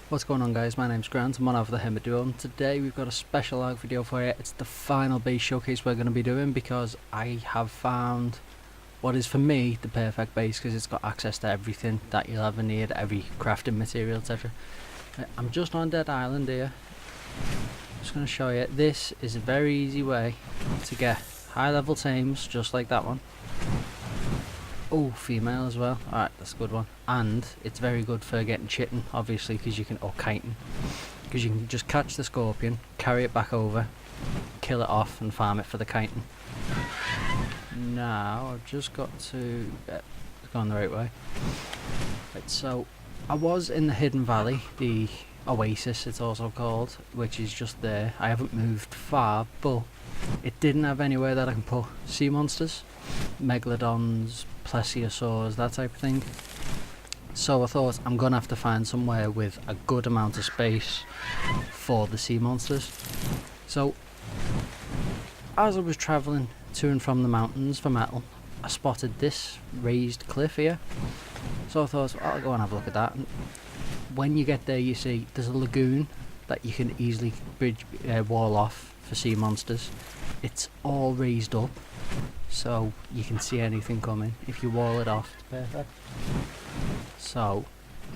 What's going on, guys? My name's Grant. I'm one of the Hermit duo, and today we've got a special ARK video for you. It's the final base showcase we're going to be doing because I have found what is for me the perfect base, because it's got access to everything that you'll ever need, every crafting material, etc. I'm just on Dead Island here. Just going to show you. This is a very easy way to get high level tames just like that one. Oh, female as well. Alright, that's a good one. And it's very good for getting chitting, obviously, because you can, or kiting, because you can just catch the scorpion, carry it back over, kill it off, and farm it for the kiting. Now, I've just got to get going the right way. Right, so I was in the Hidden Valley, the Oasis it's also called, which is just there. I haven't moved far, but it didn't have anywhere that I can put sea monsters, megalodons, plesiosaurs, that type of thing. So I thought I'm gonna have to find somewhere with a good amount of space for the sea monsters. So as I was travelling to and from the mountains for metal, I spotted this raised cliff here. So I thought, well, I'll go and have a look at that. And when you get there, you see there's a lagoon that you can easily wall off for sea monsters. It's all raised up, so you can see anything coming. If you wall it off, it's perfect. So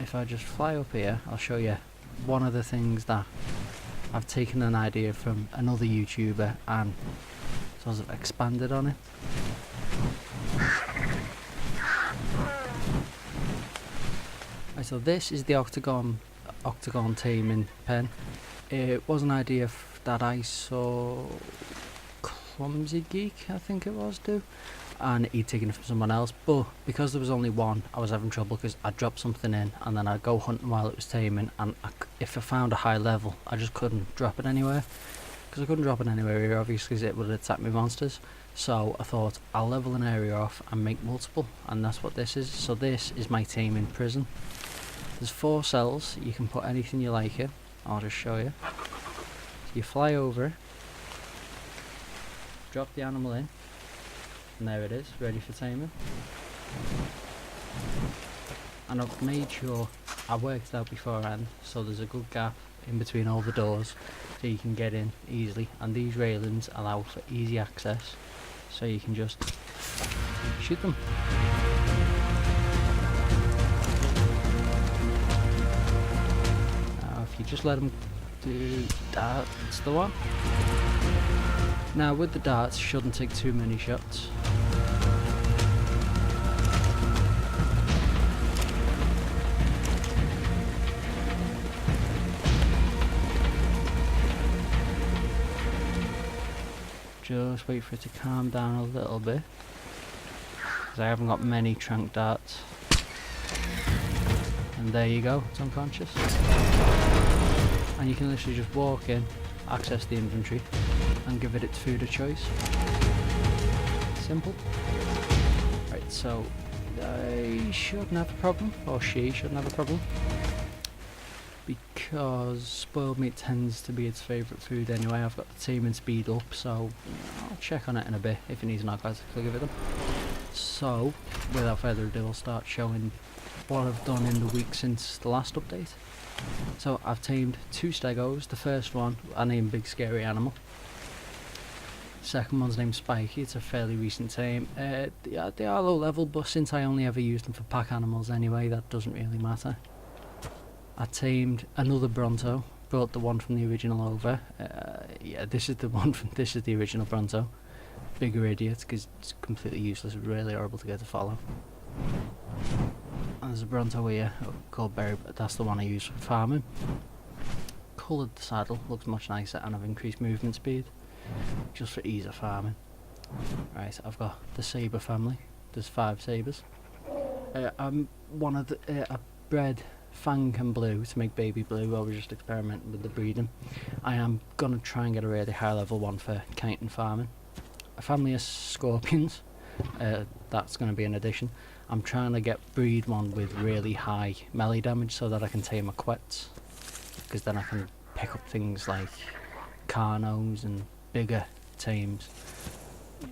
if I just fly up here, I'll show you one of the things that I've taken an idea from another YouTuber and sort of expanded on it. Right, so this is the octagon taming pen. It was an idea that I saw Clumsy Geek, I think it was, do, and he'd taken it from someone else, but because there was only one, I was having trouble because I'd drop something in and then I'd go hunting while it was taming, and if I found a high level, I just couldn't drop it anywhere, because I couldn't drop it anywhere here, obviously, because it would attack me monsters. So I thought I'll level an area off and make multiple, and that's what this is. So this is my taming prison. There's 4 cells, you can put anything you like in. I'll just show you. So you fly over, drop the animal in, and there it is, ready for taming. And I've made sure I worked it out beforehand, so there's a good gap in between all the doors, so you can get in easily. And these railings allow for easy access, so you can just shoot them. Now if you just let them do that, that's the one. Now with the darts, shouldn't take too many shots. Just wait for it to calm down a little bit, because I haven't got many trank darts. And there you go, it's unconscious. And you can literally just walk in, access the inventory, and give it its food of choice. Simple. Right, so I shouldn't have a problem, or she shouldn't have a problem, because spoiled meat tends to be its favourite food anyway. I've got the taming speed up, so I'll check on it in a bit. If it needs knockouts, I'll give it them. So without further ado, I'll start showing what I've done in the week since the last update. So I've tamed 2 stegos. The first one I named Big Scary Animal. Second one's named Spiky. It's a fairly recent tame. They are low level, but since I only ever used them for pack animals anyway, that doesn't really matter. I tamed another Bronto, brought the one from the original over. Yeah, this is the one from, this is the original Bronto. Bigger idiot, because it's completely useless, really horrible to get to follow. And there's a Bronto here called Berry, but that's the one I use for farming. Coloured the saddle, looks much nicer, and I've increased movement speed just for ease of farming. Right, I've got the Sabre family. There's 5 sabres. I'm one of the I bred Fang and Blue to make baby Blue. I was just experimenting with the breeding. I am gonna try and get a really high level one for kiting farming. A family of scorpions. That's going to be an addition. I'm trying to breed one with really high melee damage so that I can tame a quets, because then I can pick up things like Carnos and bigger tames,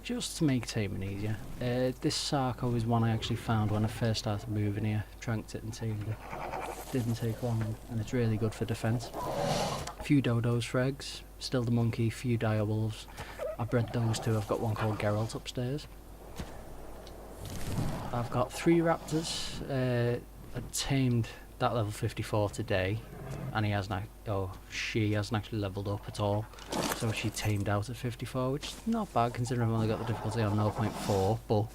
just to make taming easier. This Sarco is one I actually found when I first started moving here, tranked it and tamed it. didn't take long, and it's really good for defence. A few dodos for eggs, still the monkey, few dire wolves. I bred those two. I've got one called Geralt upstairs. I've got 3 raptors. I tamed that level 54 today, and she hasn't actually leveled up at all, so she tamed out at 54, which is not bad considering I've only got the difficulty on 0.4, but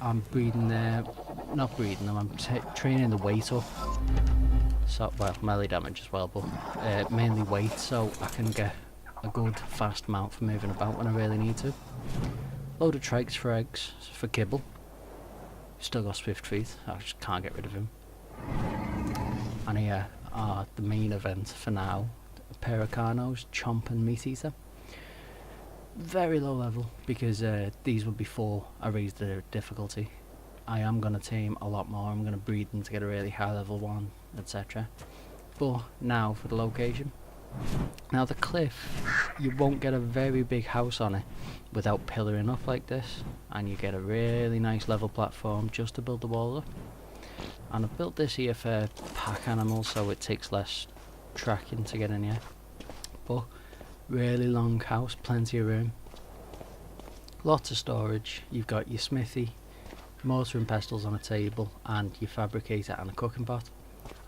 I'm breeding them, not breeding them, I'm training the weight up, so, well, melee damage as well, but mainly weight, so I can get a good fast mount for moving about when I really need to. Load of tregs for eggs, for kibble. Still got swift feet, I just can't get rid of him. And here are the main event for now, a pair of Carnos, Chomp and Meat Eater. Very low level, because these were before I raised the difficulty. I am going to tame a lot more, I'm going to breed them to get a really high level one, etc. But now for the location. Now the cliff, you won't get a very big house on it without pillaring up like this, and you get a really nice level platform just to build the walls up. And I've built this here for pack animals, so it takes less tracking to get in here. But really long house, plenty of room, lots of storage. You've got your smithy, mortar and pestles on a table, and your fabricator and a cooking pot.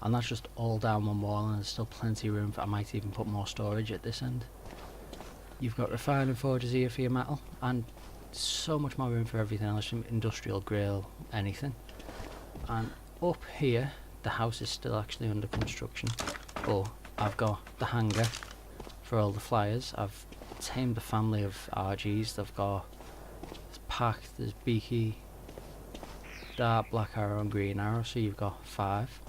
And that's just all down one wall, and there's still plenty of room for, I might even put more storage at this end. You've got refining forges here for your metal, and so much more room for everything else, from industrial grill, anything. And up here, the house is still actually under construction, but I've got the hangar for all the flyers. I've tamed a family of RGs. They've got pack, there's Beaky, Dark, Black Arrow and Green Arrow, so you've got 5.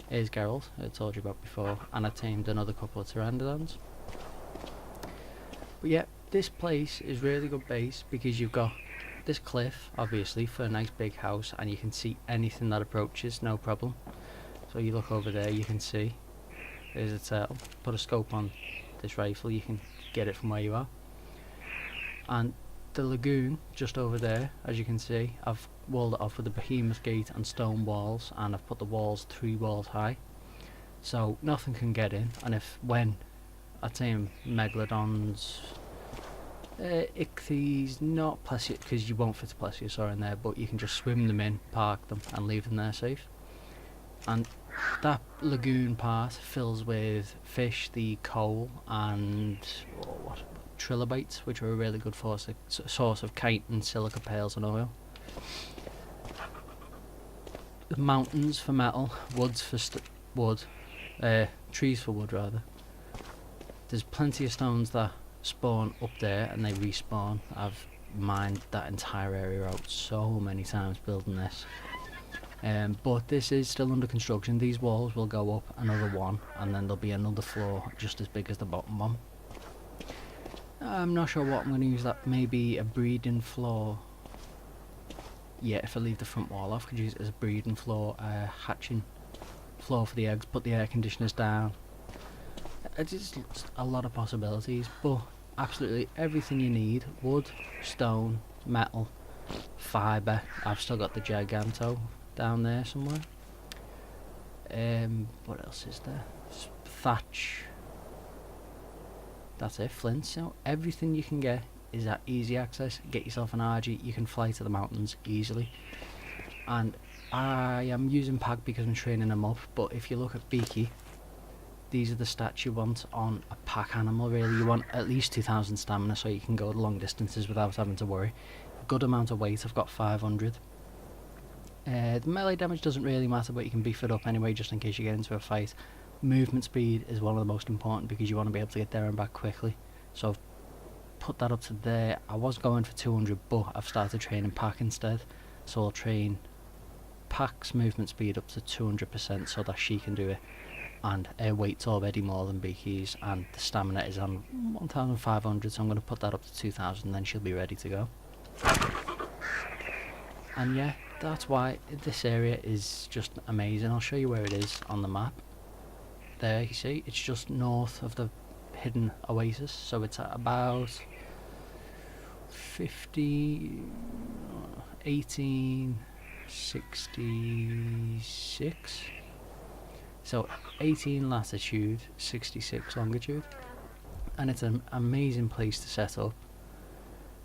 Here's Geralt, I told you about before, and I tamed another couple of Pteranodons. But yeah, this place is really good base because you've got this cliff, obviously, for a nice big house, and you can see anything that approaches, no problem. So you look over there, you can see, there's a turtle. Put a scope on this rifle, you can get it from where you are. And the lagoon, just over there, as you can see, I've walled it off with a behemoth gate and stone walls, and I've put the walls 3 walls high, so nothing can get in. And when I tame megalodons, ichthyes, not plesiosaurs, because you won't fit a plesiosaur in there, but you can just swim them in, park them and leave them there safe. And that lagoon part fills with fish, the coal, and trilobites, which are a really good source of chitin, silica pearls and oil. The mountains for metal, woods for trees for wood rather. There's plenty of stones that spawn up there and they respawn. I've mined that entire area out so many times building this. But this is still under construction. These walls will go up another 1, and then there'll be another floor just as big as the bottom one. I'm not sure what I'm going to use that, maybe a breeding floor. Yeah, if I leave the front wall off, could use it as a breeding floor, hatching floor for the eggs, put the air conditioners down. It's just a lot of possibilities, but absolutely everything you need: wood, stone, metal, fibre. I've still got the Giganto down there somewhere. What else is there? Thatch. That's it, flint. So everything you can get is at easy access. Get yourself an RG, you can fly to the mountains easily. And I am using pack because I'm training them up, but if you look at Beaky, these are the stats you want on a pack animal really. You want at least 2000 stamina so you can go long distances without having to worry. A good amount of weight, I've got 500. The melee damage doesn't really matter, but you can beef it up anyway just in case you get into a fight. Movement speed is one of the most important because you want to be able to get there and back quickly. So I've put that up to there. I was going for 200, but I've started training pack instead. So I'll train pack's movement speed up to 200% so that she can do it. And her weight's already more than Beaky's, and the stamina is on 1500, so I'm going to put that up to 2000, then she'll be ready to go. And yeah, that's why this area is just amazing. I'll show you where it is on the map. There, you see, it's just north of the hidden oasis, so it's at about 1866. So 18 latitude, 66 longitude, and it's an amazing place to set up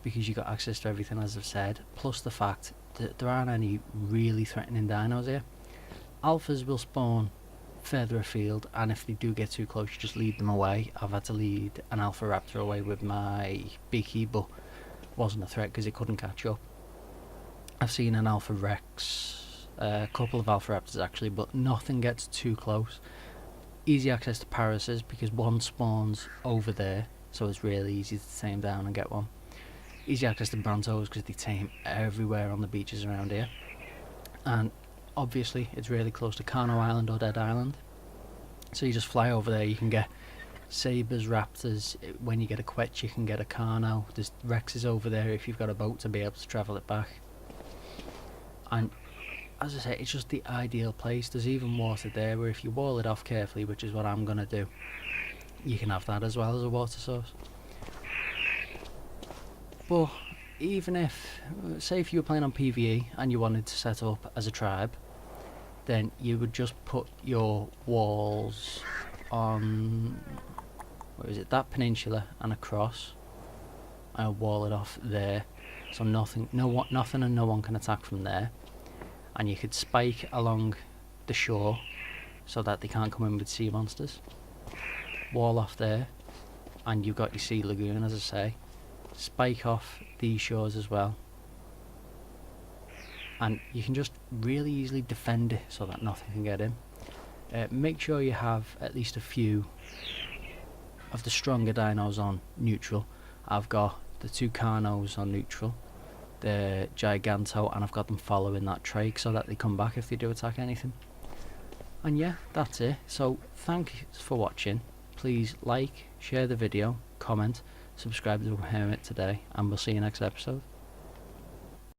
because you got access to everything, as I've said, plus the fact that there aren't any really threatening dinos here. Alphas will spawn further afield, and if they do get too close, you just lead them away. I've had to lead an alpha raptor away with my beaky, but wasn't a threat because it couldn't catch up. I've seen an alpha rex, a couple of alpha raptors actually, but nothing gets too close. Easy access to Parases because one spawns over there, so it's really easy to tame down and get one. Easy access to Brantos because they tame everywhere on the beaches around here. And obviously it's really close to Carno Island or Dead Island, so you just fly over there. You can get sabres, raptors. When you get a Quetch, you can get a Carno. There's Rexes over there if you've got a boat to be able to travel it back. And as I say, it's just the ideal place. There's even water there where if you wall it off carefully, which is what I'm going to do, you can have that as well as a water source. But even if, say if you were playing on PvE and you wanted to set up as a tribe, then you would just put your walls on, where is it, that peninsula and across, and wall it off there, so nothing and no one can attack from there. And you could spike along the shore so that they can't come in with sea monsters. Wall off there, and you've got your sea lagoon, as I say. Spike off these shores as well, and you can just really easily defend it so that nothing can get in. Make sure you have at least a few of the stronger dinos on neutral. I've got the 2 Carnos on neutral, the Giganto, and I've got them following that Trach so that they come back if they do attack anything. And yeah, that's it. So thanks for watching. Please like, share the video, comment, subscribe to Hermit today, and we'll see you next episode.